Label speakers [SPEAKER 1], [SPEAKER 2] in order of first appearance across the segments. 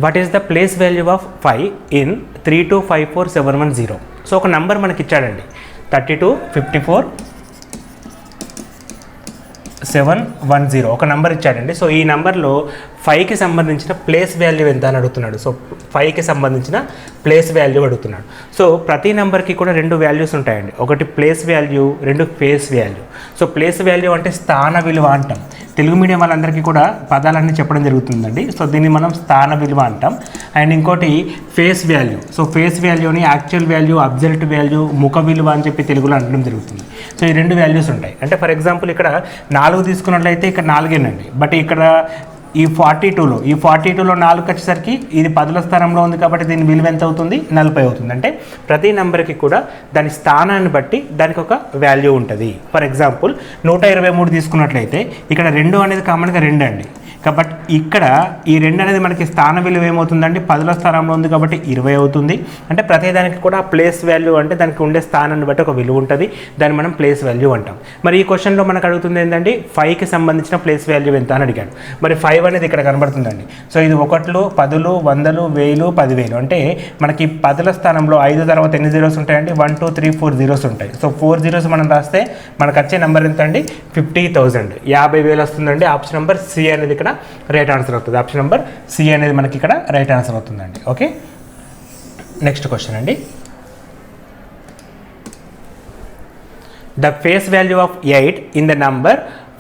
[SPEAKER 1] What is the place value of 5 in 3254710. So ఒక number మనకి ఇచ్చాడండి 3254710 ఒక నెంబర్ ఇచ్చాడండి. సో ఈ నెంబర్లో 5కి సంబంధించిన ప్లేస్ వాల్యూ ఎంత అని అడుగుతున్నాడు. సో 5కి సంబంధించిన ప్లేస్ వాల్యూ అడుగుతున్నాడు. సో ప్రతి నెంబర్కి కూడా 2 వాల్యూస్ ఉంటాయండి. ఒకటి place value, 2 face value. So place value అంటే స్థాన విలువ అంటాం. తెలుగు మీడియం వాళ్ళందరికీ కూడా పదాలన్నీ చెప్పడం జరుగుతుందండి. సో దీన్ని మనం స్థాన విలువ అంటాం. అండ్ ఇంకోటి ఫేస్ వాల్యూ. సో ఫేస్ వాల్యూని యాక్చువల్ వాల్యూ, అబ్జల్ట్ వాల్యూ, ముఖ విలువ అని చెప్పి తెలుగులో అనడం జరుగుతుంది. సో ఈ 2 వాల్యూస్ ఉంటాయి. అంటే ఫర్ ఎగ్జాంపుల్ ఇక్కడ 4 తీసుకున్నట్లయితే ఇక్కడ 4 బట్ ఇక్కడ ఈ 42లో 4 వచ్చేసరికి ఇది 10వ స్థానంలో ఉంది కాబట్టి దీని విలువ ఎంత అవుతుంది? 40 అవుతుంది. అంటే ప్రతి నెంబర్కి కూడా దాని స్థానాన్ని బట్టి దానికి ఒక వాల్యూ ఉంటుంది. ఫర్ ఎగ్జాంపుల్ 123 తీసుకున్నట్లయితే ఇక్కడ 2 అనేది కామన్గా 2 అండి. కాబట్టి ఇక్కడ ఈ 2 అనేది మనకి స్థాన విలువ ఏమవుతుందండి? 10వ స్థానంలో ఉంది కాబట్టి 20 అవుతుంది. అంటే ప్రతిదానికి కూడా ప్లేస్ వాల్యూ అంటే దానికి ఉండే స్థానాన్ని బట్టి ఒక విలువ ఉంటుంది. దాన్ని మనం ప్లేస్ వాల్యూ అంటాం. మరి ఈ క్వశ్చన్లో మనకు అడుగుతుంది ఏంటంటే 5కి సంబంధించిన ప్లేస్ వాల్యూ ఎంత అని అడిగాడు. మరి 5 అనేది ఇక్కడ కనబడుతుందండి. సో ఇది 1లు, 10లు, 100లు, 1000, 10,000. అంటే మనకి 10వ స్థానంలో 5 తర్వాత ఎన్ని జీరోస్ ఉంటాయండి? 1 2 3 4 జీరోస్ ఉంటాయి. సో 4 జీరోస్ మనం రాస్తే మనకు వచ్చే నెంబర్ ఎంత అండి? 50,000, 50,000 వస్తుందండి. ఆప్షన్ నెంబర్ సి అనేది ఇక్కడ రైట్ ఆన్సర్ అవుతుంది. ఆప్షన్ నెంబర్ సి అనేది మనకి ఇక్కడ రైట్ ఆన్సర్ అవుతుందండి. ఓకే, నెక్స్ట్ క్వశ్చన్ అండి. The face value of 8 in the number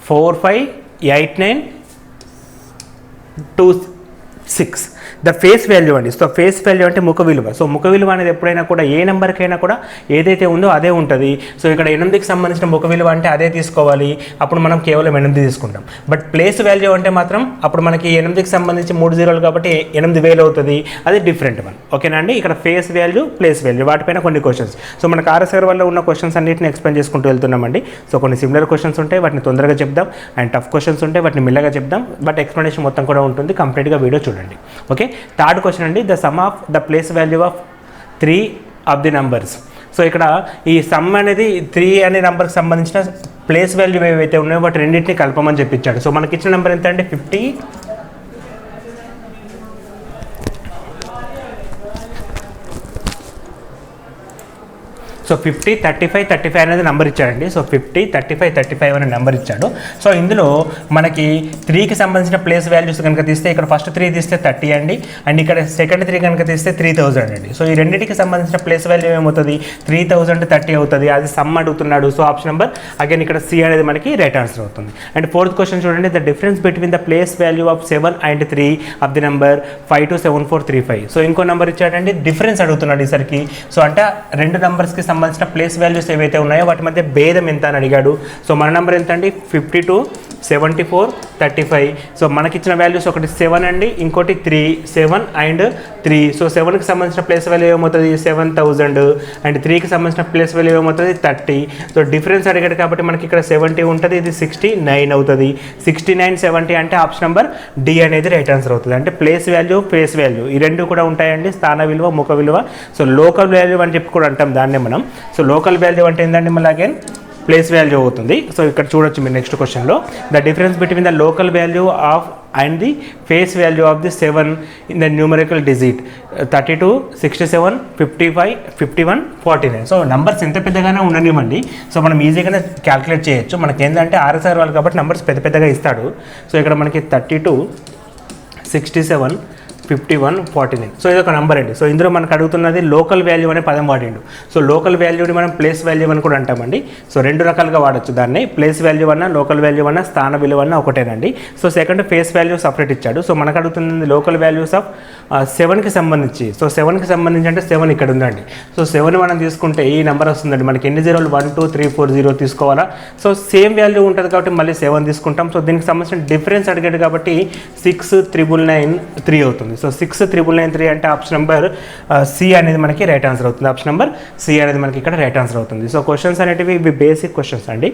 [SPEAKER 1] 458926. The face value అండి. సో ఫేస్ వాల్యూ అంటే ముఖ విలువ. సో ముఖ విలువ అనేది ఎప్పుడైనా కూడా ఏ నెంబర్కైనా కూడా ఏదైతే ఉందో అదే ఉంటుంది. సో ఇక్కడ 8కి సంబంధించిన ముఖ విలువ అంటే అదే తీసుకోవాలి. అప్పుడు మనం కేవలం 8 తీసుకుంటాం. బట్ ప్లేస్ వాల్యూ అంటే మాత్రం అప్పుడు మనకి 8కి సంబంధించి 3 జీరోలు కాబట్టి 8000 అవుతుంది. అది డిఫరెంట్ వన్. ఓకేనా అండి. ఇక్కడ ఫేస్ వాల్యూ, ప్లేస్ వాల్యూ వాటిపైన కొన్ని క్వశ్చన్స్. సో మనకు ఆర్ఎస్ఆర్ వల్ల ఉన్న క్వశ్చన్స్ అన్నింటిని ఎక్స్ప్లెయిన్ చేసుకుంటూ వెళ్తున్నామండి. సో కొన్ని సిమిలర్ క్వశ్చన్స్ ఉంటాయి, వాటిని తొందరగా చెప్దాం. అండ్ టఫ్ క్వశ్చన్స్ ఉంటాయి, వాటిని మెల్లగా చెప్దాం. బట్ ఎక్స్ప్లెనేషన్ మొత్తం కూడా ఉంటుంది. కంప్లీట్గా వీడియో చూడండి. ఓకే, థర్డ్ క్వశ్చన్ అండి. The sum of the place value of 3 of the numbers. So ఇక్కడ ఈ సమ్ అనేది 3 అనే నెంబర్కి సంబంధించిన ప్లేస్ వాల్యూ ఏవైతే ఉన్నాయో వాటి రెండింటిని కలపమని చెప్పించాడు. సో మనకి ఇచ్చిన నెంబర్ ఎంత అంటే 50. సో 50, 35, 35 అనేది నెంబర్ ఇచ్చాడండి. సో 50, 35, 35 అనే నెంబర్ ఇచ్చాడు. సో ఇందులో మనకి 3కి సంబంధించిన ప్లేస్ వాల్యూస్ కనుక తీస్తే ఇక్కడ ఫస్ట్ 3 తీస్తే 30 అండి. అండ్ ఇక్కడ సెకండ్ 3 కనుక తీస్తే 3000 అండి. సో ఈ రెండింటికి సంబంధించిన ప్లేస్ వాల్యూ ఏమవుతుంది? 3030 అవుతుంది. అది సమ్ అడుగుతున్నాడు. సో ఆప్షన్ నెంబర్ అగైన్ ఇక్కడ సి అనేది మనకి రైట్ ఆన్సర్ అవుతుంది. అండ్ ఫోర్త్ క్వశ్చన్ చూడండి. The difference between the place value of 7 and 3 of the number 527435. So ఇంకో నెంబర్ ఇచ్చాడండి, డిఫరెన్స్ అడుగుతున్నాడు ఈసరికి. సో అంటే 2 నెంబర్స్కి సంబంధించిన ప్లేస్ వాల్యూస్ ఏవైతే ఉన్నాయో వాటి మధ్య భేదం ఎంత అని అడిగాడు. సో మన నెంబర్ ఎంత అండి? 52, 74, 35. సో మనకిచ్చిన వాల్యూస్ ఒకటి 7 అండి, ఇంకోటి 3, 7 and 3. సో 7కి సంబంధించిన ప్లేస్ వాల్యూ ఏమవుతుంది? 7000. అండ్ 3కి సంబంధించిన ప్లేస్ వాల్యూ ఏమవుతుంది? 30. సో డిఫరెన్స్ అడిగాడు కాబట్టి మనకి ఇక్కడ 70 ఉంటుంది, ఇది 69 అవుతుంది. 69, 70 అంటే ఆప్షన్ నెంబర్ డి అనేది రైట్ ఆన్సర్ అవుతుంది. అంటే ప్లేస్ వాల్యూ, ఫేస్ వాల్యూ ఈ రెండు కూడా ఉంటాయండి. స్థాన విలువ, ముఖ విలువ. సో లోకల్ వాల్యూ అని చెప్పి కూడా అంటాం దాన్నే మనం. సో లోకల్ వాల్యూ అంటే ఏంటండి? మళ్ళీ అగైన్ ప్లేస్ వాల్యూ అవుతుంది. సో ఇక్కడ చూడొచ్చు మీరు నెక్స్ట్ క్వశ్చన్లో. The difference between the local value of and the face value of the 7 in the numerical digit 32, 67, 55, 51, 49. So numbers ఎంత పెద్దగానే ఉండనివ్వండి. సో మనం ఈజీగానే క్యాల్కులేట్ చేయొచ్చు. మనకి ఏంటంటే ఆర్ఎస్ఆర్ వాళ్ళు కాబట్టి నెంబర్స్ పెద్ద పెద్దగా ఇస్తాడు. సో ఇక్కడ మనకి 32, 67, 51, 49. సో ఇది ఒక నెంబర్ అండి. సో ఇందులో మనకు అడుగుతున్నది లోకల్ వాల్యూ అనే పదం వాడిండు. సో లోకల్ వాల్యూని మనం ప్లేస్ వాల్యూ అని కూడా అంటామండి. సో 2 రకాలుగా వాడచ్చు దాన్ని. ప్లేస్ వాల్యూ అన్న, లోకల్ వాల్యూ అన్న, స్థాన విలువ అన్న ఒకటేనండి. So second phase value separate ఇచ్చాడు. సో మనకు అడుగుతుంది లోకల్ వాల్యూస్ ఆఫ్ 7కి సంబంధించి. సో 7కి సంబంధించి అంటే 7 ఇక్కడ ఉందండి. సో 7 మనం తీసుకుంటే ఈ నెంబర్ వస్తుందండి. మనకి ఎన్ని జీరోలు? 1 2 3 4 0 తీసుకోవాలా? సో సేమ్ వాల్యూ ఉంటుంది కాబట్టి మళ్ళీ 7 తీసుకుంటాం. సో దీనికి సంబంధించిన డిఫరెన్స్ అడిగాడు కాబట్టి 6,993 అవుతుంది. సో 6,993 అంటే ఆప్షన్ నెంబర్ సి అనేది మనకి రైట్ ఆన్సర్ అవుతుంది. ఆప్షన్ నెంబర్ సి అనేది మనకి ఇక్కడ రైట్ ఆన్సర్ అవుతుంది. సో క్వశ్చన్స్ అనేటివి ఇవి బేసిక్ క్వశ్చన్స్ అండి,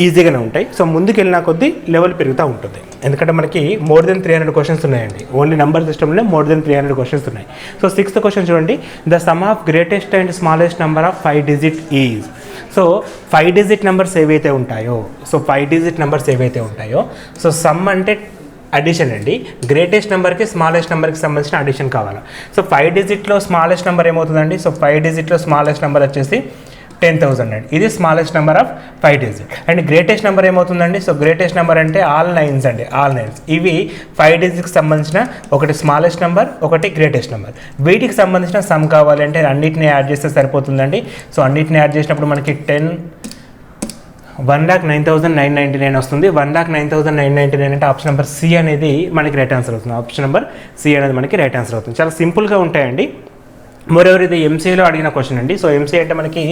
[SPEAKER 1] ఈజీగానే ఉంటాయి. సో ముందుకు వెళ్ళిన కొద్దీ లెవెల్ పెరుగుతూ ఉంటుంది. ఎందుకంటే మనకి మోర్ దెన్ 300 క్వశ్చన్స్ ఉన్నాయండి. ఓన్లీ నెంబర్ సిస్టంలోనే మోర్ దెన్ 300 క్వశ్చన్స్ ఉన్నాయి. సో 6th క్వశ్చన్ చూడండి. The sum of greatest and smallest number of 5 digit is. So 5 digit numbers ఏవైతే ఉంటాయో, సో 5 digit నెంబర్స్ ఏవైతే ఉంటాయో, సో సమ్ అంటే అడిషన్ అండి. గ్రేటెస్ట్ నెంబర్కి స్మాలెస్ట్ నెంబర్కి సంబంధించిన అడిషన్ కావాలి. సో 5 డిజిట్లో స్మాలెస్ట్ నెంబర్ ఏమవుతుందండి? సో 5 డిజిట్లో స్మాలెస్ట్ నెంబర్ వచ్చేసి 10,000 అండి. ఇది smallest number of 5 digit. And greatest number ఏమవుతుందండి? సో గ్రేటెస్ట్ నెంబర్ అంటే ఆల్ నైన్స్ అండి, ఆల్ నైన్స్. ఇవి 5 డిజిట్కి సంబంధించిన ఒకటి స్మాలెస్ట్ నెంబర్, ఒకటి గ్రేటెస్ట్ నెంబర్. వీటికి సంబంధించిన సమ్ కావాలంటే అన్నిటిని యాడ్ చేస్తే సరిపోతుందండి. సో అన్నిటిని యాడ్ చేసినప్పుడు మనకి 1,09,999 వస్తుంది. 1,09,999 అంటే ఆప్షన్ నెంబర్ సి అనేది మనకి రైట్ ఆన్సర్ అవుతుంది. ఆప్షన్ నెంబర్ సి అనేది మనకి రైట్ ఆన్సర్ అవుతుంది. చాలా సింపుల్గా ఉంటాయండి. మోరెవర్ ఇది ఎంసీఏలో అడిగిన క్వశ్చన్ అండి. సో ఎంసీఏ అంటే మనకి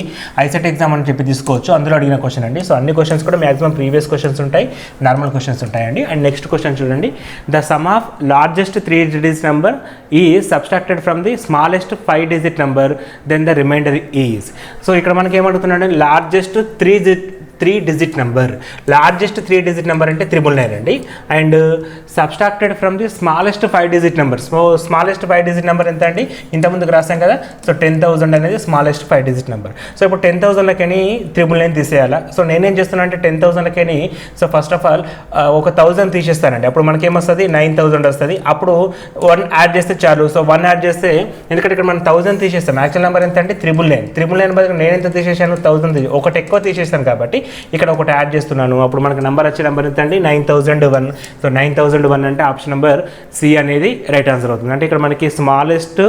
[SPEAKER 1] ఐసెట్ ఎగ్జామ్ అని చెప్పి తీసుకోవచ్చు, అందులో అడిగిన క్వశ్చన్ అండి. సో అన్ని క్వశ్చన్స్ కూడా మ్యాక్సిమం ప్రీవియస్ క్వశ్చన్స్ ఉంటాయి, నార్మల్ క్వశ్చన్స్ ఉంటాయండి. అండ్ నెక్స్ట్ క్వశ్చన్ చూడండి, the sum of largest 3 digit number is subtracted from the smallest 5 digit number, then the remainder is. So ఇక్కడ మనకి ఏమడుగుతున్నాడు? Largest 3 digit number. Largest 3 digit number అంటే 999 అండి. And subtracted from the smallest 5 digit number. So smallest 5 digit number ఎంత అండి? ఇంతకుముందుకు రాసాం కదా. So 10,000 అనేది స్మాలెస్ట్ 5 డిజిట్ నెంబర్. సో ఇప్పుడు 10,000లకని 999 తీసేయాలా. సో నేనేం చేస్తున్నా అంటే 10,000లకని సో ఫస్ట్ ఆఫ్ ఆల్ ఒక 1000 తీసేస్తానండి. అప్పుడు మనకేమొస్తుంది? 9,000 వస్తుంది. అప్పుడు 1 యాడ్ చేస్తే చాలు. సో 1 యాడ్ చేస్తే, ఎందుకంటే ఇక్కడ మనం 1000 తీసేస్తాం, యాక్చువల్ నెంబర్ ఎంత అంటే 999 బదులు నేను ఎంత తీసేసాను? 1000 ఒకటి ఎక్కువ తీసేస్తాను కాబట్టి ఇక్కడ ఒకటి యాడ్ చేస్తున్నాను. అప్పుడు మనకు నెంబర్ వచ్చే నెంబర్ ఎంత అండి? 9,001. సో 9,001 అంటే ఆప్షన్ నెంబర్ సి అనేది రైట్ ఆన్సర్ అవుతుంది. అంటే ఇక్కడ మనకి స్మాలెస్ట్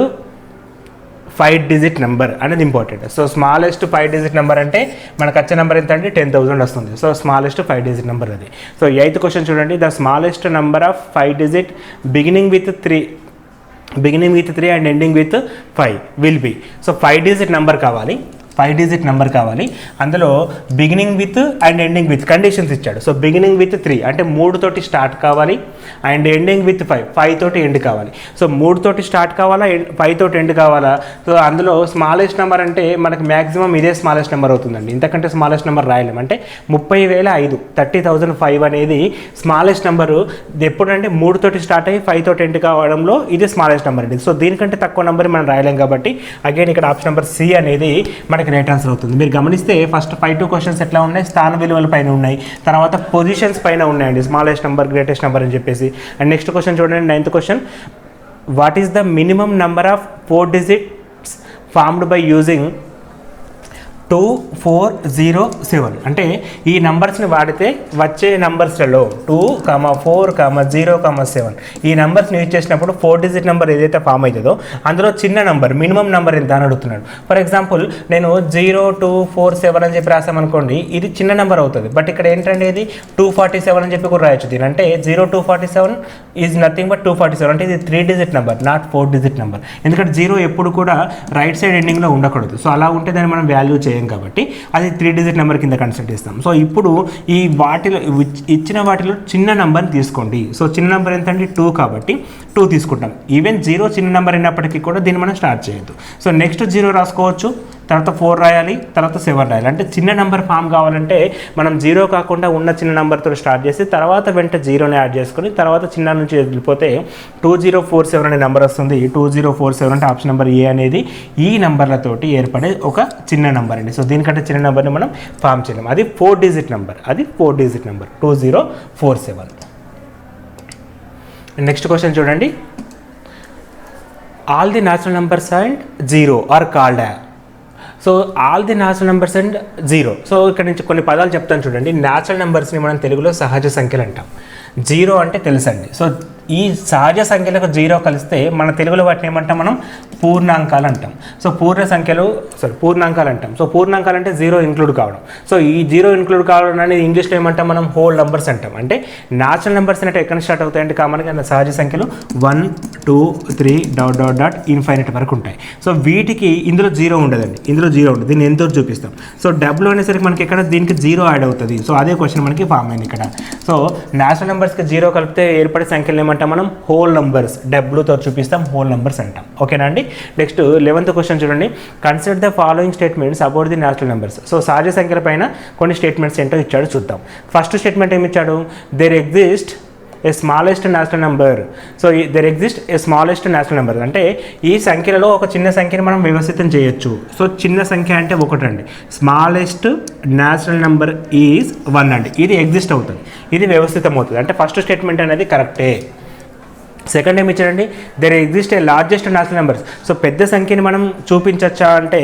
[SPEAKER 1] 5 డిజిట్ నెంబర్ అనేది important. So smallest 5 digit number అంటే మనకు వచ్చే నెంబర్ ఎంత అంటే 10,000 వస్తుంది. సో స్మాలెస్ట్ 5 డిజిట్ నెంబర్ అది. సో 8th క్వశ్చన్ చూడండి, the smallest number of 5 digit beginning with 3 and ending with 5 will be. So 5 digit number కావాలి, 5 డిజిట్ నెంబర్ కావాలి. అందులో beginning with and ending with conditions ఇచ్చాడు. So beginning with 3 అంటే 3 తోటి start కావాలి, and ending with 5 తోటి end కావాలి. So 3 తోటి స్టార్ట్ కావాలా, 5 తోటి ఎండ్ కావాలా? సో అందులో స్మాలెస్ట్ నెంబర్ అంటే మనకి మ్యాక్సిమం ఇదే స్మాలెస్ట్ నెంబర్ అవుతుందండి. ఇంతకంటే స్మాలెస్ట్ నెంబర్ రాయలేము. అంటే 30,005 30,005 అనేది స్మాలెస్ట్ నెంబరు. ఎప్పుడంటే 3 తోటి స్టార్ట్ అయ్యి 5 తోటి ఎండ్ కావడంలో ఇది స్మాలెస్ట్ నెంబర్ అండి. సో దీనికంటే తక్కువ నెంబర్ మనం రాయలేం కాబట్టి అగైన్ ఇక్కడ ఆప్షన్ నెంబర్ సి అనేది మనకి రైట్ ఆన్సర్ అవుతుంది. మీరు గమనిస్తే ఫస్ట్ 5 క్వశ్చన్స్ ఎట్లా ఉన్నాయి? స్థాన విలువల పైన ఉన్నాయి, తర్వాత పొజిషన్స్ పైన ఉన్నాయండి, స్మాలెస్ట్ నెంబర్, గ్రేటెస్ట్ నెంబర్ అని చెప్పేసి. అండ్ నెక్స్ట్ క్వశ్చన్ చూడండి, 9th question, what is the minimum number of 4 digits formed by using 2407? అంటే ఈ నంబర్స్ని వాడితే వచ్చే నంబర్స్లలో 2, 4, 0, 7 ఈ నెంబర్స్ని యూజ్ చేసినప్పుడు 4 డిజిట్ నెంబర్ ఏదైతే ఫామ్ అవుతుందో అందులో చిన్న నెంబర్ మినిమం నెంబర్ ఎంత అని అడుగుతున్నాడు. ఫర్ ఎగ్జాంపుల్ నేను 0247 అని చెప్పి రాసామనుకోండి, ఇది చిన్న నెంబర్ అవుతుంది. బట్ ఇక్కడ ఏంటంటే ఇది 247 అని చెప్పి కూడా రాయొచ్చు. దీని అంటే 0247 ఈజ్ నథింగ్ బట్ 247. అంటే ఇది 3 digit number, not 4 digit number. ఎందుకంటే 0 ఎప్పుడు కూడా రైట్ సైడ్ ఎండింగ్లో ఉండకూడదు. సో అలా ఉంటే దాన్ని మనం వాల్యూ చేయం కాబట్టి అది 3 డిజిట్ నెంబర్ కింద కన్సిడర్ చేస్తాం. సో ఇప్పుడు ఈ వాటిలో ఇచ్చిన వాటిలో చిన్న నెంబర్ని తీసుకోండి. సో చిన్న నెంబర్ ఎంత అంటే 2 కాబట్టి 2 తీసుకుంటాం. ఈవెన్ 0 చిన్న నెంబర్ అయినప్పటికీ కూడా దీన్ని మనం స్టార్ట్ చేయొద్దు. సో నెక్స్ట్ 0 రాసుకోవచ్చు, తర్వాత 4 రాయాలి, తర్వాత 7 రాయాలి. అంటే చిన్న నెంబర్ ఫామ్ కావాలంటే మనం 0 కాకుండా ఉన్న చిన్న నెంబర్తో స్టార్ట్ చేసి తర్వాత వెంట 0ని యాడ్ చేసుకొని తర్వాత చిన్న నుంచి వెళ్ళిపోతే 2047 అనే నెంబర్ వస్తుంది. 2047 అంటే ఆప్షన్ నెంబర్ ఏ అనేది ఈ నెంబర్లతోటి ఏర్పడే ఒక చిన్న నెంబర్ అండి. సో దీనికంటే చిన్న నెంబర్ని మనం ఫామ్ చేయలేము. అది 4 డిజిట్ నెంబర్, అది 4 డిజిట్ నెంబర్ 2047. నెక్స్ట్ క్వశ్చన్ చూడండి, all the natural numbers and 0 are called. So all the natural numbers and 0. So ఇక్కడ నుంచి కొన్ని పదాలు చెప్తాను చూడండి. న్యాచురల్ నెంబర్స్ని మనం తెలుగులో సహజ సంఖ్యలు అంటాం. 0 అంటే తెలుసండి. సో ఈ సహజ సంఖ్యలకు 0 కలిస్తే మన తెలుగులో వాటిని ఏమంటాం? మనం పూర్ణాంకాలు అంటాం. సో పూర్ణాంకాలు అంటాం. సో పూర్ణాంకాలు అంటే 0 ఇంక్లూడ్ కావడం. సో ఈ 0 ఇంక్లూడ్ కావడం అనేది ఇంగ్లీష్లో ఏమంటాం? మనం హోల్ నెంబర్స్ అంటాం. అంటే న్యాచురల్ నెంబర్స్ అంటే ఎక్కడ స్టార్ట్ అవుతాయంటే కామన్గా సహజ సంఖ్యలు 1, 2, 3 ... ఇన్ఫైనైట్ వరకు ఉంటాయి. సో వీటికి ఇందులో 0 ఉండదండి, ఇందులో 0 ఉండదు. దీన్ని ఎంతో చూపిస్తాం. సో డబ్ల్యూ అనేసరికి మనకి ఇక్కడ దీనికి 0 యాడ్ అవుతుంది. సో అదే క్వశ్చన్ మనకి ఫామ్ అయింది ఇక్కడ. సో న్యాచురల్ నెంబర్స్కి 0 కలిపితే ఏర్పడే సంఖ్యలు ఏమంటాం? మనం హోల్ నంబర్స్, డబ్ల్యూతో చూపిస్తాం, హోల్ నంబర్స్ అంటాం. ఓకేనా అండి. నెక్స్ట్ 11th క్వశ్చన్ చూడండి, consider the following statements about the natural numbers. So సహజ సంఖ్యల పైన కొన్ని స్టేట్మెంట్స్ ఏంటో ఇచ్చాడు, చూద్దాం. ఫస్ట్ స్టేట్మెంట్ ఏమి ఇచ్చాడు? There exist a smallest natural number. So there exist a smallest natural number అంటే ఈ సంఖ్యలలో ఒక చిన్న సంఖ్యను మనం వ్యవస్థితం చేయొచ్చు. సో చిన్న సంఖ్య అంటే ఒకటండి, స్మాలెస్ట్ న్యాచురల్ నెంబర్ ఈజ్ 1 అండి. ఇది ఎగ్జిస్ట్ అవుతుంది, ఇది వ్యవస్థితం అవుతుంది. అంటే ఫస్ట్ స్టేట్మెంట్ అనేది కరెక్టే. సెకండ్ ఏమి ఇచ్చారండి, there exist A largest natural numbers. So పెద్ద సంఖ్యని మనం చూపించచ్చా అంటే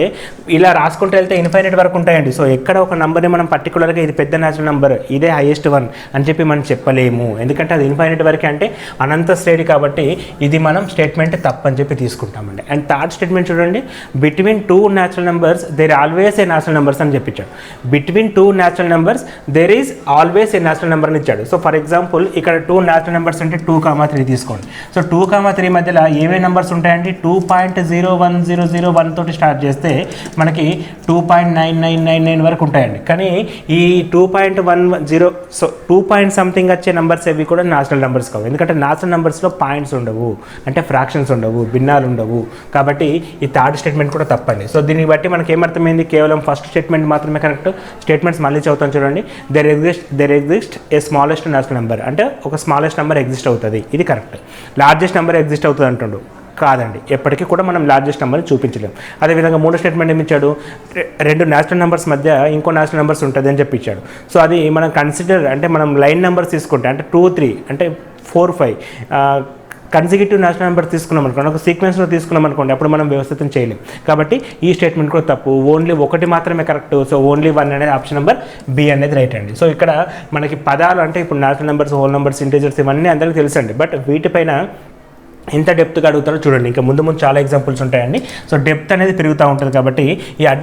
[SPEAKER 1] ఇలా రాసుకుంటూ వెళ్తే ఇన్ఫైనైట్ వరకు ఉంటాయండి. సో ఎక్కడ ఒక నెంబర్ని మనం పర్టికులర్గా ఇది పెద్ద న్యాచురల్ నెంబర్, ఇదే హైయెస్ట్ వన్ అని చెప్పి మనం చెప్పలేము, ఎందుకంటే అది ఇన్ఫైనైట్ వరకే, అంటే అనంత శ్రేణి కాబట్టి ఇది మనం స్టేట్మెంట్ తప్పని చెప్పి తీసుకుంటామండి. అండ్ థర్డ్ స్టేట్మెంట్ చూడండి, between 2 natural numbers there always a natural numbers అని చెప్పించాడు. Between 2 natural numbers there is always a natural number అని ఇచ్చాడు. సో ఫర్ ఎగ్జాంపుల్ ఇక్కడ 2 న్యాచురల్ నెంబర్స్ అంటే 2,3 తీసుకోండి. సో 2,3 మధ్యలో ఏవే నెంబర్స్ ఉంటాయండి, 2.01001 తోటి స్టార్ట్ చేస్తే మనకి 2.9999 వరకు ఉంటాయండి. కానీ ఈ 2.10 సో 2 సంథింగ్ వచ్చే నెంబర్స్ అవి కూడా న్యాచురల్ నెంబర్స్ కావు, ఎందుకంటే న్యాచురల్ నెంబర్స్లో పాయింట్స్ ఉండవు, అంటే ఫ్రాక్షన్స్ ఉండవు, భిన్నాలు ఉండవు. కాబట్టి ఈ థర్డ్ స్టేట్మెంట్ కూడా తప్పండి. సో దీన్ని బట్టి మనకి ఏమర్థమైంది, కేవలం ఫస్ట్ స్టేట్మెంట్ మాత్రమే కరెక్ట్. స్టేట్మెంట్స్ మళ్ళీ చదువుతాం చూడండి, there exist a smallest natural number అంటే ఒక స్మాలెస్ట్ నెంబర్ ఎగ్జిస్ట్ అవుతుంది, ఇది కరెక్ట్. లార్జెస్ట్ నెంబర్ ఎగ్జిస్ట్ అవుతుంది అంటుండు, కాదండి, ఎప్పటికీ కూడా మనం లార్జెస్ట్ నెంబర్ని చూపించలేము. అదేవిధంగా మూడో స్టేట్మెంట్ ఏమి ఇచ్చాడు, 2 న్యాచురల్ నెంబర్స్ మధ్య ఇంకో న్యాచురల్ నెంబర్స్ ఉంటుంది అని చెప్పి ఇచ్చాడు. సో అది మనం కన్సిడర్ అంటే మనం లైన్ నెంబర్స్ తీసుకుంటే అంటే 2, 3 అంటే 4, 5 కన్సిక్యూటివ్ న్యాచురల్ నెంబర్ తీసుకున్నాం అనుకోండి, ఒక సీక్వెన్స్లో తీసుకున్నాం అనుకోండి, అప్పుడు మనం వ్యవస్థితం చేయలేం. కాబట్టి ఈ స్టేట్మెంట్ కూడా తప్పు, ఓన్లీ ఒకటి మాత్రమే కరెక్ట్. సో ఓన్లీ 1 అనేది ఆప్షన్ నెంబర్ బి అనేది రైట్ అండి. సో ఇక్కడ మనకి పదాలు అంటే ఇప్పుడు natural numbers, whole numbers, integers ఇవన్నీ అందరికీ తెలుసండి. బట్ వీటిపైన ఎంత డెప్త్గా అడుగుతారో చూడండి, ఇంకా ముందు చాలా ఎగ్జాంపుల్స్ ఉంటాయండి. సో డెప్త్ అనేది పెరుగుతూ ఉంటుంది. కాబట్టి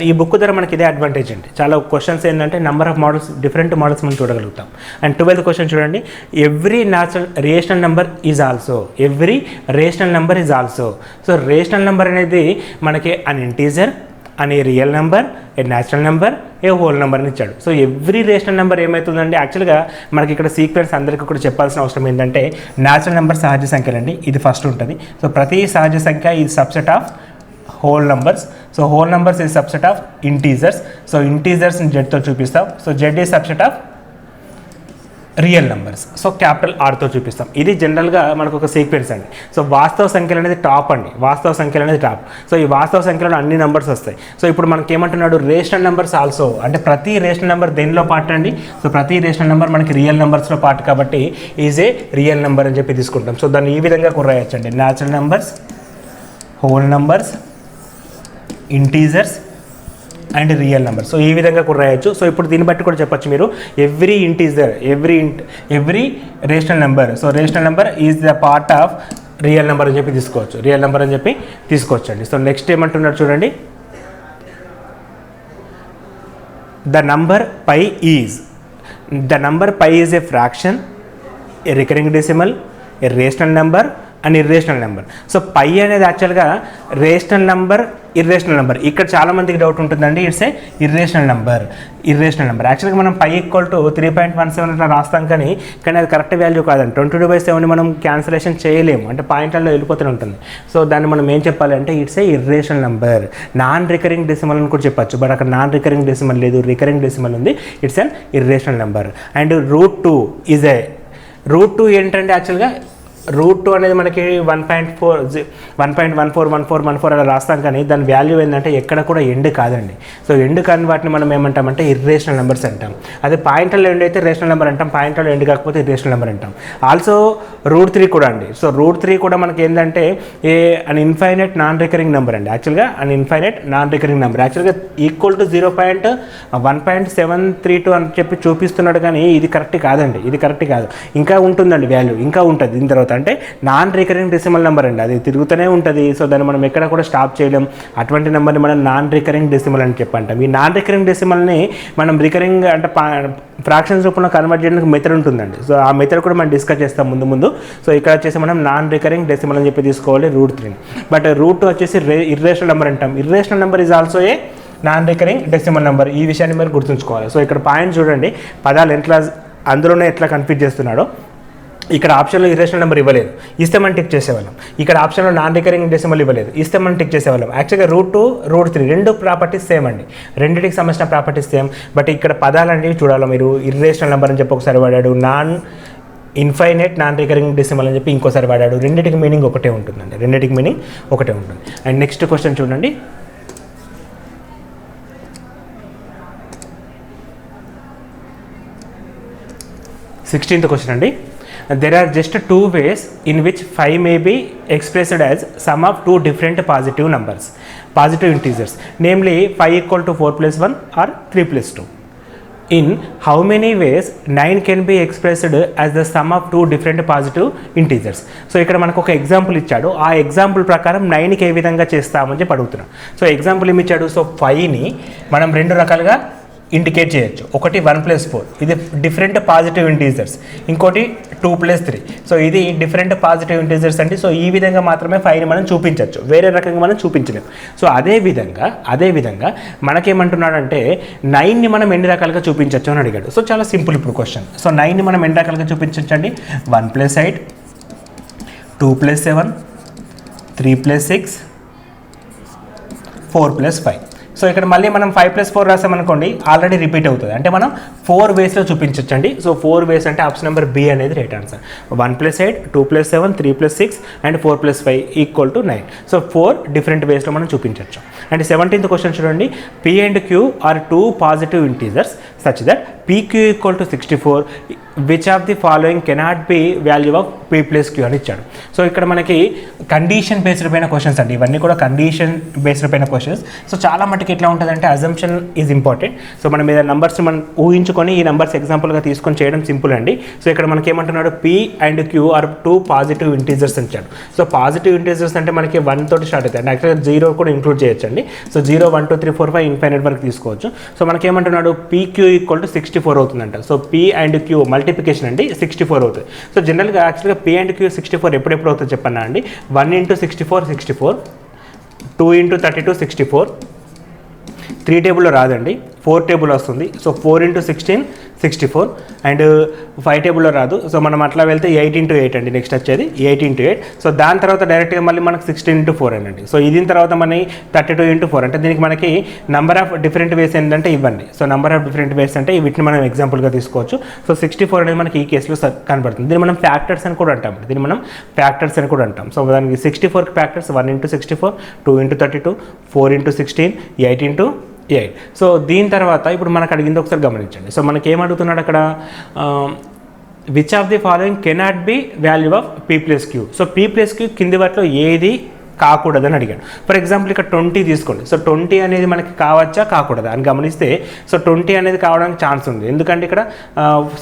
[SPEAKER 1] ఈ బుక్ ద్వారా మనకి ఇదే అడ్వాంటేజ్ అండి. చాలా క్వశ్చన్స్ ఏంటంటే number of models, different models మనం చూడగలుగుతాం. అండ్ 12th క్వశ్చన్ చూడండి, every rational number is also. Every rational number is also. So rational number అనేది మనకి అన్ ఇంటీజర్, అని రియల్ నెంబర్, ఏ న్యాచురల్ నెంబర్, ఏ హోల్ నెంబర్ అని ఇచ్చాడు. సో ఎవ్రీ రేషనల్ నెంబర్ ఏమవుతుందంటే యాక్చువల్గా మనకి ఇక్కడ సీక్వెన్స్ అందరికీ కూడా చెప్పాల్సిన అవసరం ఏంటంటే న్యాచురల్ నెంబర్ సహజ సంఖ్యలు అండి, ఇది ఫస్ట్ ఉంటుంది. సో ప్రతి సహజ సంఖ్య ఇది subset of whole numbers. So whole numbers ఇది సబ్సెట్ ఆఫ్ ఇంటీజర్స్. సో ఇంటీజర్స్ని జెడ్తో చూపిస్తాం. సో జెడ్ ఈ subset of real numbers. So capital ఆర్తో చూపిస్తాం. ఇది జనరల్గా మనకు ఒక సీక్వెన్స్ అండి. సో వాస్తవ సంఖ్యలు అనేది టాప్ అండి, వాస్తవ సంఖ్యలు అనేది టాప్. సో ఈ వాస్తవ సంఖ్యలో అన్ని నెంబర్స్ వస్తాయి. సో ఇప్పుడు మనకి ఏమంటున్నాడు, రేషనల్ నెంబర్స్ ఆల్సో, అంటే ప్రతి రేషనల్ నెంబర్ దేనిలో పార్ట్ అండి. సో ప్రతి రేషనల్ నెంబర్ మనకి రియల్ నెంబర్స్లో పార్ట్ కాబట్టి ఈజ్ ఏ రియల్ నెంబర్ అని చెప్పి తీసుకుంటాం. సో దాన్ని ఈ విధంగా కూడా రాయొచ్చండి, natural numbers, whole numbers, integers and real number. So ఈ విధంగా కూడా రాయొచ్చు. సో ఇప్పుడు దీన్ని బట్టి కూడా చెప్పొచ్చు మీరు, every integer, every rational number. So rational number is the part of real number అని చెప్పి తీసుకోవచ్చు, రియల్ నెంబర్ అని చెప్పి తీసుకోవచ్చు అండి. సో నెక్స్ట్ ఏమంటున్నారు చూడండి, the number pi is a fraction, a recurring decimal, a rational number and irrational number. So pi అనేది యాక్చువల్గా రేషనల్ నెంబర్, ఇర్రేషనల్ నెంబర్. ఇక్కడ చాలా మందికి డౌట్ ఉంటుందండి, ఇట్స్ ఏ ఇర్రేషనల్ నెంబర్. యాక్చువల్గా మనం పై ఈక్వల్ టు 3.17 అట్లా రాస్తాం, కానీ అది కరెక్ట్ వాల్యూ కాదండి. 22/7 మనం క్యాన్సిలేషన్ చేయలేము, అంటే పాయింట్లలో వెళ్ళిపోతూనే ఉంటుంది. సో దాన్ని మనం ఏం చెప్పాలి అంటే it's a irrational number. Non recurring decimal అని కూడా చెప్పచ్చు, బట్ అక్కడ నాన్ రికరింగ్ డెసిమల్ లేదు, రికరింగ్ డెసిమల్ ఉంది. It's an irrational number. And root 2 ఏంటంటే యాక్చువల్గా రూట్ 2 అనేది మనకి 1.14 అలా రాస్తాం, కానీ దాని వాల్యూ ఏంటంటే ఎక్కడ కూడా ఎండ్ కాదండి. సో ఎండ్ కాని వాటిని మనం ఏమంటామంటే ఇర్రేషనల్ నెంబర్స్ అంటాం. అదే పాయింట్లో ఎండ్ అయితే రేషనల్ నెంబర్ అంటాం, పాయింట్లో ఎండ్ కాకపోతే ఇర్రేషనల్ నెంబర్ అంటాం. ఆల్సో రూట్ 3 కూడా అండి. సో రూట్ 3 కూడా మనకి ఏంటంటే అన్ ఇన్ఫైనైట్ నాన్ రికరింగ్ నెంబర్ అండి. యాక్చువల్గా అన్ ఇన్ఫైనైట్ నాన్ రికరింగ్ నెంబర్, యాక్చువల్గా ఈక్వల్ టు 0.1.732 అని చెప్పి చూపిస్తున్నాడు, కానీ ఇది కరెక్ట్ కాదండి, ఇది కరెక్ట్ కాదు. ఇంకా ఉంటుందండి వాల్యూ, ఇంకా ఉంటుంది దీని తర్వాత. అంటే నాన్ రికరింగ్ డెసిమల్ నెంబర్ అండి, అది తిరుగుతూనే ఉంటుంది. సో దాన్ని మనం ఎక్కడ కూడా స్టాప్ చేయలేం. అటువంటి నెంబర్ని మనం నాన్ రికరింగ్ డెసిమల్ అని చెప్పంటాం. ఈ నాన్ రికరింగ్ డెసిమల్ని మనం రికరింగ్ అంటే ఫ్రాక్షన్స్ రూపంలో కన్వర్ట్ చేయడానికి మెథడ్ ఉంటుందండి. సో ఆ మెథడ్ కూడా మనం డిస్కస్ చేస్తాం ముందు. సో ఇక్కడ వచ్చేసి మనం నాన్ రికరింగ్ డెసిమల్ అని చెప్పి తీసుకోవాలి రూట్ 3. బట్ రూట్ 2 వచ్చేసి ఇర్రేషనల్ నెంబర్ అంటాం. Irrational number is also a non recurring decimal number. ఈ విషయాన్ని మీరు గుర్తుంచుకోవాలి. సో ఇక్కడ పాయింట్ చూడండి, పదాలు ఎట్లా అందులోనే ఎట్లా కన్ఫ్యూజ్ చేస్తున్నాడో. ఇక్కడ ఆప్షన్లో ఇర్రేషనల్ నెంబర్ ఇవ్వలేదు, ఇస్తే మనం టిక్ చేసేవాళ్ళం. ఇక్కడ ఆప్షన్లో నాన్ రికరింగ్ డెసిమల్ ఇవ్వలేదు, ఇస్తే మనం టిక్ చేసేవాళ్ళం. యాక్చువల్గా రూట్ 2, రూట్ 3 రెండు ప్రాపర్టీస్ సేమ్ అండి, రెండింటికి సంబంధించిన ప్రాపర్టీస్ సేమ్. బట్ ఇక్కడ పదాలు అనేవి చూడాలి మీరు. ఇర్రేషనల్ నెంబర్ అని చెప్పి ఒకసారి వాడాడు, non infinite non recurring decimal అని చెప్పి ఇంకోసారి వాడాడు. రెండింటికి మీనింగ్ ఒకటే ఉంటుందండి, రెండింటికి మీనింగ్ ఒకటే ఉంటుంది. అండ్ నెక్స్ట్ క్వశ్చన్ చూడండి. సిక్స్టీన్త్ క్వశ్చన్ అండి. There are just two ways in which 5 may be expressed as sum of two different positive numbers, positive integers, namely 5 equal to 4 plus 1 or 3 plus 2. In how many ways 9 can be expressed as the sum of two different positive integers? So ఇక్కడ మనకు ఒక example ఇచ్చాడు. ఆ example ప్రకారం 9కి ఏ విధంగా చేస్తామని చెప్పి అడుగుతున్నాం. సో ఎగ్జాంపుల్ ఏమి ఇచ్చాడు? సో 5ని మనం రెండు రకాలుగా ఇండికేట్ చేయొచ్చు. ఒకటి 1 + 4, ఇది డిఫరెంట్ పాజిటివ్ ఇంటీజర్స్. ఇంకోటి 2 + 3, సో ఇది డిఫరెంట్ పాజిటివ్ ఇంటీజర్స్ అండి. సో ఈ విధంగా మాత్రమే 5ని మనం చూపించవచ్చు, వేరే రకంగా మనం చూపించలేము. సో అదేవిధంగా మనకేమంటున్నాడంటే 9ని మనం ఎన్ని రకాలుగా చూపించవచ్చు అని అడిగాడు. సో చాలా సింపుల్ ఇప్పుడు క్వశ్చన్. సో 9ని మనం ఎన్ని రకాలుగా చూపించవచ్చు అండి? 1 + 8, 2 + 7, 3 + 6, 4 + 5. సో ఇక్కడ మళ్ళీ మనం 5 + 4 రాసామనుకోండి, ఆల్రెడీ రిపీట్ అవుతుంది. అంటే మనం 4 వేస్లో చూపించవచ్చండి. సో 4 వేస్ అంటే ఆప్షన్ నెంబర్ బి అనేది right answer. 1 + 8, 2 + 7, 3 + 6 and 4 + 5 = 9. So 4 different వేస్లో మనం చూపించవచ్చు. అండ్ 17th క్వశ్చన్ చూడండి. P and Q are two positive integers such that PQ = 64. Which of the following cannot be value of P + Q అని ఇచ్చాడు. So ఇక్కడ మనకి condition based పైన questions అండి, ఇవన్నీ కూడా కండిషన్ బేస్డ్ పైన క్వశ్చన్స్. సో చాలా మటుకు ఎట్లా ఉంటుందంటే అజంప్షన్ ఈజ్ ఇంపార్టెంట్. సో మనం మీద నెంబర్స్ మనం ఊహించుకొని ఈ నెంబర్స్ ఎగ్జాంపుల్గా తీసుకొని చేయడం సింపుల్ అండి. సో ఇక్కడ మనకి ఏమంటున్నాడు? P and Q are two positive integers ఇచ్చాడు. సో పాజిటివ్ ఇంటీజర్స్ అంటే మనకి 1 తోటి స్టార్ట్ అవుతాయి, యాక్చువల్గా 0 కూడా ఇంక్లూడ్ చేయొచ్చండి. సో 0, 1, 2, 3, 4, 5 ఇన్ఫైనైట్ వరకు తీసుకోవచ్చు. సో మనకి ఏమంటున్నాడు? PQ = 64 అవుతుందంట. So P and Q multiplication అండి 64 అవుతుంది. సో జనరల్గా యాక్చువల్గా P and Q 64 ఎప్పుడెప్పుడు అవుతుంది చెప్పన్నా అండి? 1 × 64 64, 2 × 32 64, 3 టేబుల్లో రాదండి, 4 టేబుల్ వస్తుంది. సో 4 × 16 64 అండ్ 5 టేబుల్లో రాదు. సో మనం అట్లా వెళ్తే 8 × 8 అండి నెక్స్ట్ వచ్చేది 8 × 8. సో దాని తర్వాత డైరెక్ట్గా మళ్ళీ మనకు 16 × 4 అండి. సో ఇది తర్వాత మనకి 32 × 4 అంటే దీనికి మనకి నెంబర్ ఆఫ్ డిఫరెంట్ వేస్ ఏంటంటే ఇవ్వండి. So number of different ways అంటే వీటిని మనం ఎగ్జాంపుల్గా తీసుకోవచ్చు. సో 64 అనేది మనకి ఈ కేసులో కనబడుతుంది. దీన్ని మనం ఫ్యాక్టర్స్ అని కూడా అంటాం. సో దానికి 64కి ఫ్యాక్టర్స్ 1 × 64, 2 × 32, 4 × 16, 8 × 8. సో దీని తర్వాత ఇప్పుడు మనకు అడిగింది ఒకసారి గమనించండి. సో మనకి ఏమడుగుతున్నాడు అక్కడ? Which of the following cannot be value of P + Q. So P + Q కింది వాటిలో ఏది కాకూడదని అడిగాడు. ఫర్ ఎగ్జాంపుల్ ఇక్కడ 20 తీసుకోండి. సో 20 అనేది మనకి కావచ్చా కాకూడదా అని గమనిస్తే సో 20 అనేది కావడానికి ఛాన్స్ ఉంది. ఎందుకంటే ఇక్కడ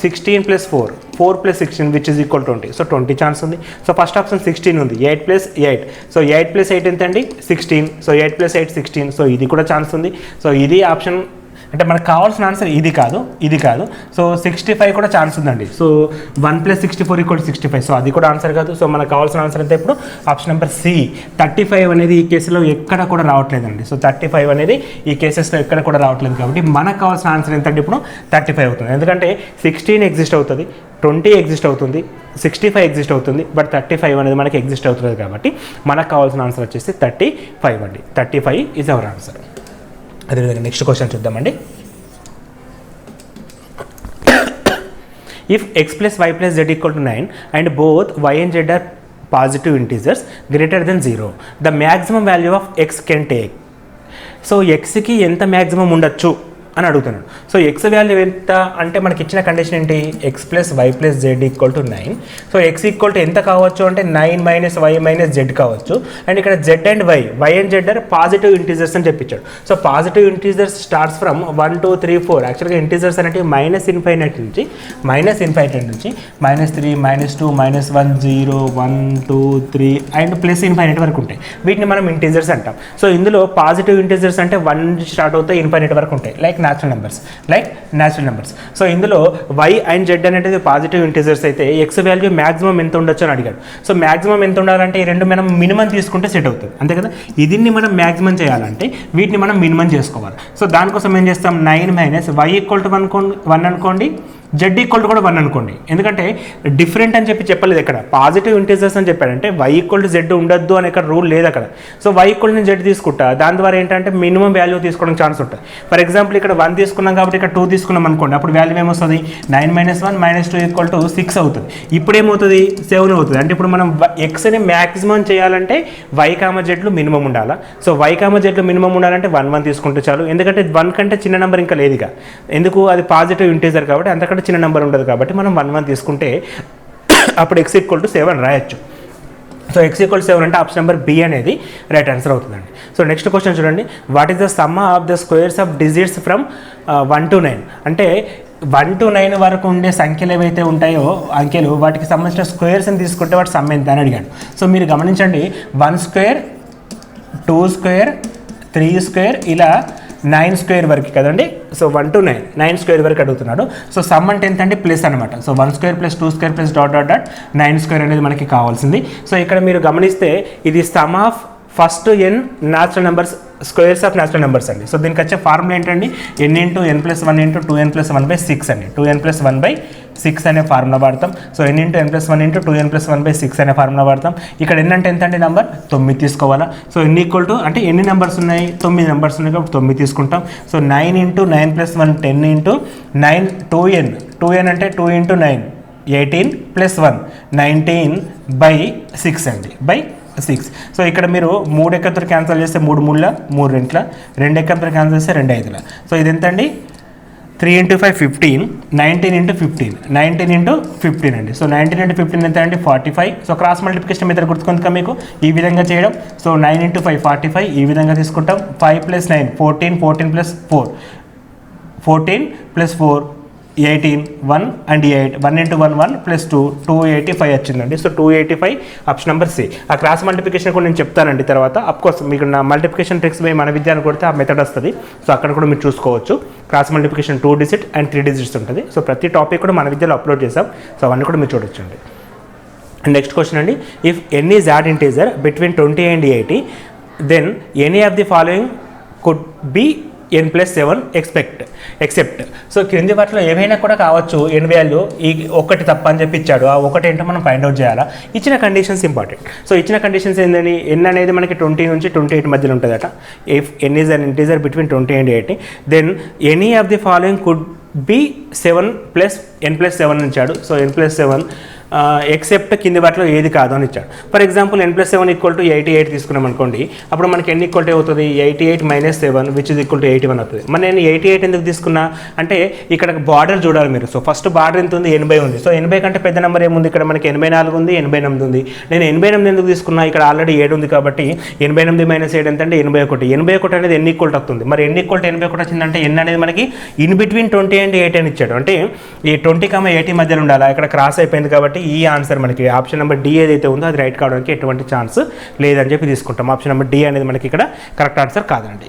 [SPEAKER 1] 16 + 4, 4 + 16 which is equal 20. So 20 chance ఉంది. సో ఫస్ట్ ఆప్షన్ 16 ఉంది, 8 + 8. సో 8 + 8 ఎంత అండి? 16. సో 8 + 8 16. సో ఇది కూడా ఛాన్స్ ఉంది. సో ఇది ఆప్షన్ అంటే మనకు కావాల్సిన ఆన్సర్ ఇది కాదు. సో 65 కూడా ఛాన్స్ ఉందండి. సో 1 + 64 = 65. సో అది కూడా ఆన్సర్ కాదు. సో మనకు కావాల్సిన ఆన్సర్ అయితే ఇప్పుడు ఆప్షన్ నెంబర్ సి 35 అనేది ఈ కేసులో ఎక్కడ కూడా రావట్లేదండి. సో 35 అనేది ఈ కేసెస్లో ఎక్కడ కూడా రావట్లేదు. కాబట్టి మనకు కావాల్సిన ఆన్సర్ ఎంతంటే ఇప్పుడు 35 అవుతుంది. ఎందుకంటే 16 ఎగ్జిస్ట్ అవుతుంది, 20 ఎగ్జిస్ట్ అవుతుంది, 65 ఎగ్జిస్ట్ అవుతుంది, బట్ 35 అనేది మనకి ఎగ్జిస్ట్ అవుతుంది. కాబట్టి మనకు కావాల్సిన ఆన్సర్ వచ్చేసి 35 అండి. 35 ఈజ్ అవర్ ఆన్సర్. అదేవిధంగా నెక్స్ట్ క్వశ్చన్ చూద్దామండి. If x + y + z = 9 and both y and z are positive integers greater than 0, the maximum value of x can take. So ఎక్స్కి ఎంత మ్యాక్సిమం ఉండొచ్చు అని అడుగుతున్నాడు. సో ఎక్స్ వాల్యూ ఎంత అంటే మనకి ఇచ్చిన కండిషన్ ఏంటి? x + y + z = 9. So x = ఎంత కావచ్చు అంటే 9 - y - z కావచ్చు. అండ్ ఇక్కడ z and y and z are positive integers అని చెప్పించాడు. So positive integers starts from 1, 2, 3, 4. యాక్చువల్గా ఇంటీజర్స్ అనేవి -∞ నుంచి -3, -2, -1, 0, 1, 2, 3 అండ్ +∞ వరకు ఉంటాయి. వీటిని మనం ఇంటీజర్స్ అంటాం. సో ఇందులో పాజిటివ్ ఇంటీజర్స్ అంటే 1 నుంచి స్టార్ట్ అవుతాయి, ∞ వరకు ఉంటాయి, లైక్ న్యాచురల్ నెంబర్స్. సో ఇందులో y అండ్ z అనేది పాజిటివ్ ఇంటీజర్స్ అయితే x వాల్యూ మ్యాక్సిమం ఎంత ఉండొచ్చు అని అడిగాడు. సో మ్యాక్సిమం ఎంత ఉండాలంటే ఈ రెండు మనం మినిమం తీసుకుంటే సెట్ అవుతుంది, అంతే కదా. దీన్ని మనం మ్యాక్సిమం చేయాలంటే వీటిని మనం మినిమం చేసుకోవాలి. సో దానికోసం ఏం చేస్తాం? 9 - y = 1 అనుకోండి, జెడ్ ఈక్వల్ టు కూడా 1 అనుకోండి, ఎందుకంటే డిఫరెంట్ అని చెప్పలేదు ఇక్కడ, పాజిటివ్ ఇంటీజర్స్ అని చెప్పాడంటే వై ఈక్వల్ టు జెడ్ ఉండొద్దు అని ఇక్కడ రూల్ లేదు అక్కడ. సో వై ఈక్వల్ నేను జెడ్ తీసుకుంటా, దాని ద్వారా ఏంటంటే మినిమం వాల్యూ తీసుకోవడానికి ఛాన్స్ ఉంటుంది. ఫర్ ఎగ్జాంపుల్ ఇక్కడ 1 తీసుకున్నాం కాబట్టి ఇక్కడ 2 తీసుకున్నాం అనుకోండి, అప్పుడు వాల్యూ ఏమొస్తుంది 9 - 1 - 2 ఈక్వల్ టు 6 అవుతుంది. ఇప్పుడు ఏమవుతుంది 7 అవుతుంది. అంటే ఇప్పుడు మనం ఎక్స్ని మ్యాక్సిమం చేయాలంటే వై కామ జెడ్లు మినిమం ఉండాలా. సో వై కామ జెడ్లు మినిమం ఉండాలంటే 1 తీసుకుంటే చాలు, ఎందుకంటే 1 కంటే చిన్న నెంబర్ ఇంకా లేదుగా, ఎందుకు అది పాజిటివ్ ఇంటీజర్ కాబట్టి అంతకంటే చిన్న నెంబర్ ఉండదు కాబట్టి మనం 1 తీసుకుంటే అప్పుడు x ఈక్వల్ టు 7 రాయొచ్చు. సో x ఈక్వల్ 7 అంటే ఆప్షన్ నెంబర్ బి అనేది రైట్ ఆన్సర్ అవుతుందండి. సో నెక్స్ట్ క్వశ్చన్ చూడండి, what is the sum of the squares of digits from 1 to 9? అంటే 1 to 9 వరకు ఉండే సంఖ్యలు ఏవైతే ఉంటాయో అంకెలు, వాటికి సంబంధించిన స్క్వేర్స్ని తీసుకుంటే వాటి సమ్ ఎంత అని అడిగాడు. సో మీరు గమనించండి, 1 స్క్వేర్ 2 స్క్వేర్ 3 స్క్వేర్ ఇలా 9 స్క్వేర్ వరకు కదండి. సో 1 to 9 స్క్వేర్ వరకు అడుగుతున్నాడు. సో సమ్ అంటే ఎంత అంటే ప్లస్ అనమాట. So 1 square plus 2 square plus dot 9 square అనేది మనకి కావాల్సింది. సో ఇక్కడ మీరు గమనిస్తే ఇది some of first n natural numbers, squares of natural numbers అండి. సో దీనికి వచ్చే ఫార్ములా ఏంటండి, n × n + 1 × 2n + 1/6 అండి. 2n + 1/6 అనే ఫార్ములా వాడతాం. సో n × n + 1 × 2n + 1/6 అనే ఫార్ములా వాడతాం. ఇక్కడ n అంటే ఎంత అండి నెంబర్ 9 తీసుకోవాలా. సో n ఈక్వల్ టు అంటే ఎన్ని నెంబర్స్ ఉన్నాయి 9 నెంబర్స్ ఉన్నాయి కాబట్టి 9 తీసుకుంటాం. సో 9 × 9 + 1 10 × 9 2n అంటే 2 × 9 18 + 1 19/6 అండి, బై 6. సో ఇక్కడ మీరు 3 ఎక్కతో క్యాన్సిల్ చేస్తే 3 × 3 3 2 2 ఎక్కతో క్యాన్సిల్ చేస్తే 2 5. సో ఇది ఎంత అండి 3 × 5 15, 19 × 15 19 × 15 అండి. సో 19 × 15 ఎంత అండి 45. సో క్రాస్ మల్టిప్లికేషన్ మెథడ్ గుర్తుకుందిగా మీకు ఈ విధంగా చేయడం. సో 9 × 5 45 ఈ విధంగా తీసుకుంటాం. 5 + 9 14 14 + 4 14 + 4 18 1 and 8 1 × 1 1 + 2 285 వచ్చిందండి. So 285 option number C. ఆ క్రాస్ మల్టిప్లికేషన్ కూడా నేను చెప్తానండి తర్వాత. అఫ్కోర్స్ మీకు నా మల్టిప్లికేషన్ ట్రిక్స్ మన విద్యాన్ని కొడితే ఆ మెథడ్ వస్తుంది. సో అక్కడ కూడా మీరు చూసుకోవచ్చు. Cross multiplication 2 digit and 3 digits ఉంటుంది. సో ప్రతి టాపిక్ కూడా మన విద్యలో అప్లోడ్ చేసాం. సో అవన్నీ కూడా మీరు చూడొచ్చండి. నెక్స్ట్ క్వశ్చన్ అండి, if n is odd integer between 20 and 80 then any of the following could be n + 7 except. So క్రింది వాటిలో ఏవైనా కూడా కావచ్చు n వాల్యూ ఈ ఒకటి తప్ప అని చెప్పి ఇచ్చాడు. ఆ ఒకటి ఏంటో మనం ఫైండ్ అవుట్ చేయాలా. ఇచ్చిన కండిషన్స్ ఇంపార్టెంట్. సో ఇచ్చిన కండిషన్స్ ఏంటని, n అనేది మనకి 20 నుంచి 28 మధ్యలో ఉంటుందట. If n is an integer between 20 and 80 then any of the following could be 7 + n + 7 ఇచ్చాడు. సో n + 7 ఎక్సెప్ట్ కింది వాటిలో ఏది కాదు అని ఇచ్చాడు. ఫర్ ఎగ్జాంపుల్ n + 7 = 88 తీసుకున్నాం అనుకోండి, అప్పుడు మనకి n ఈక్వల్ టు అవుతుంది 88 - 7 విచ్ ఇస్ ఈక్వల్ టు 81 అవుతుంది. మరి నేను 88 ఎందుకు తీసుకున్నా అంటే ఇక్కడ బార్డర్ చూడాలి మీరు. సో ఫస్ట్ బార్డర్ ఎంత ఉంది 80 ఉంది. సో 80 కంటే పెద్ద నెంబర్ ఏముంది ఇక్కడ మనకి 84 ఉంది 88 ఉంది. నేను 88 ఎందుకు తీసుకున్నా, ఇక్కడ ఆల్రెడీ 7 ఉంది కాబట్టి 88 - 7 ఎంత అంటే 81. 81 అనేది n ఈక్వల్ టు అవుతుంది. మరి n ఈక్వల్ టు 81 వచ్చిందంటే n అనేది మనకి ఇన్ బిట్వీన్ 20 and 80 అని ఇచ్చాడు. అంటే ఈ 20, 80 మధ్యలో ఉండాలి. ఇక్కడ క్రాస్ అయిపోయింది కాబట్టి ఈ ఆన్సర్ మనకి ఆప్షన్ నెంబర్ డి ఏదైతే ఉందో అది రైట్ కావడానికి ఎటువంటి ఛాన్స్ లేదని చెప్పి తీసుకుంటాం. ఆప్షన్ నెంబర్ డి అనేది మనకి ఇక్కడ కరెక్ట్ ఆన్సర్ కాదండి.